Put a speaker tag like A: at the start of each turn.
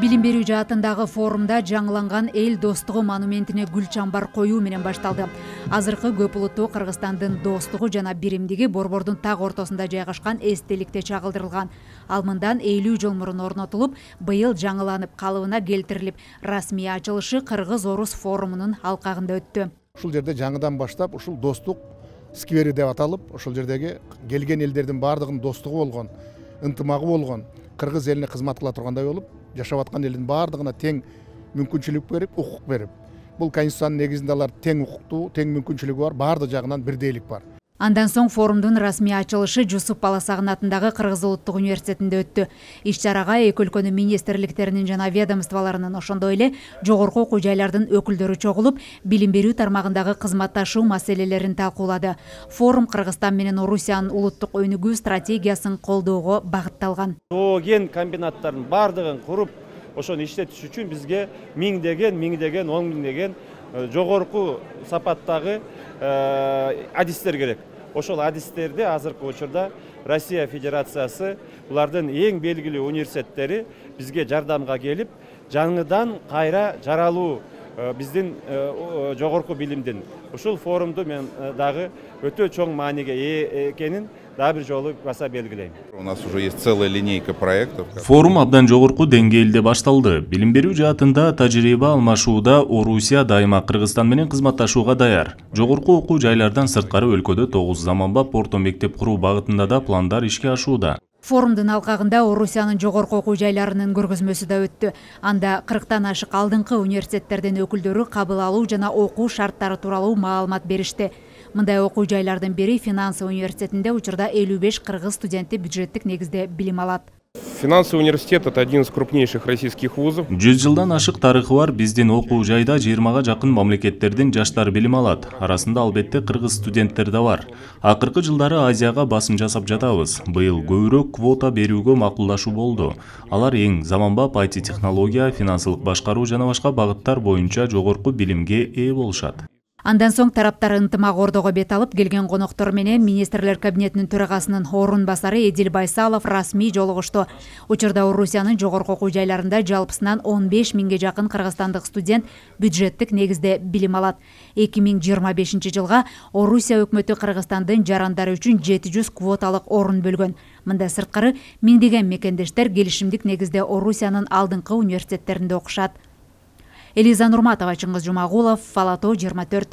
A: Билим берүү жаатындагы форумда жаңыланган эл достугу монументине гүл чамбар коюу менен башталды. Азыркы көп улуттуу Кыргызстандын достугу жана биримдиги борбордун так ортосунда жайгашкан эстеликте чагылдырылган. Ал мындан 50 жыл мурун орнотулуп, быйыл жаңыланып калыбына келтирилип, расмий ачылышы Кыргыз-Орус форумунун алкагында өттү.
B: Ушул жерде жаңыдан баштап ушул достук сквери деп аталып, ушул жердеги келген элдердин баардыгынын достугу болгон, ынтымагы болгон, Кыргыз элине кызмат кыла тургандай болуп, жашап аткан элдин баардыгына тең мүмкүнчүлүк берип, укук берип. Бул конституциянын негизинде алар тең укуктуу, тең мүмкүнчүлүгү бар, баардык жагынан бирдейлик бар.
A: Андан соң форумдун расмий ачылышы Жусуп Баласагын атындагы Кыргыз улуттук университетинде өттү. Иш-чарага эки өлкөнүн министрликтеринин жана ведомстволорунун ошондой эле жогорку окуу жайлардын өкүлдөрү чогулуп, билим берүү тармагындагы кызматташуу маселелерин талкуулады. Форум Кыргызстан менен Орусиянын улуттук өнүгүү стратегиясын колдоого багытталган.
C: Ген комбинаттарын бардыгын куруп, ошону иштетиш үчүн бизге миңдеген, он миңдеген жогорку сапаттагы адистер керек. Ошол адистерди азыркы учурда Россия Федерациясы, булардын эң белгилүү университеттери бизге жардамга келип, жаңыдан кайра жаралуу биздин жогорку билимдин ушул форумду мен дагы өтө чоң мааниге ээ экенин дагы бир жолу баса белгилейм.
D: У нас уже есть целая линейка проектов.
E: Форум абдан жогорку деңгээлде башталды. Билим берүү жаатында тажрыйба алмашууда Орусия дайыма Кыргызстан менен кызматташууга даяр. Жогорку окуу жайлардан сырткары өлкөдө 9 заманбап орто мектеп куруу багытында да пландар ишке ашууда.
A: Форумдун алкагында Орусиянын жогорку окуу жайларынын көргөзмөсү да өттү. Анда 40тан ашык алдыңкы университеттердин өкүлдөрү кабыл алуу жана окуу шарттары тууралуу маалымат беришти. Мындай окуу жайлардын бири Финансовый университетинде учурда 55 кыргыз студенти бюджеттик негизде билим алат.
F: Финансовый университет – это один из крупнейших российских вузов.
E: 100 жылдан ашык тарыхы бар биздин окуу жайда 20га жакын мамлекеттердин жаштары билим алат. Арасында албетте кыргыз студенттер да бар. Акыркы жылдары Азияга басым жасап жатабыз. Быйыл көбүрөөк квота берүүгө макулдашуу болду. Алар эң заманбап IT технология, финансылык башкаруу жана башка багыттар боюнча жогорку билимге ээ болушат.
A: Андан соң тараптар ынтымак ордого бет алып, келген коноктор менен министрлер кабинетинин төрагасынын орун басары Эдил Байсалов расмий жолугушту. Учурда Орусиянын жогорку окуу жайларында жалпысынан 15 миңге жакын кыргызстандык студент бюджеттик негизде билим алат. 2025 жылга Орусия өкмөтү Кыргызстандын жарандары үчүн 700 квоталык орун бөлгөн. Мында сырткары миңдеген мекендештер келишимдик негизде Орусиянын алдыңкы университеттеринде окушат. Элиза Нурматова, Чыңгыз Жумагулов, Фалато 24.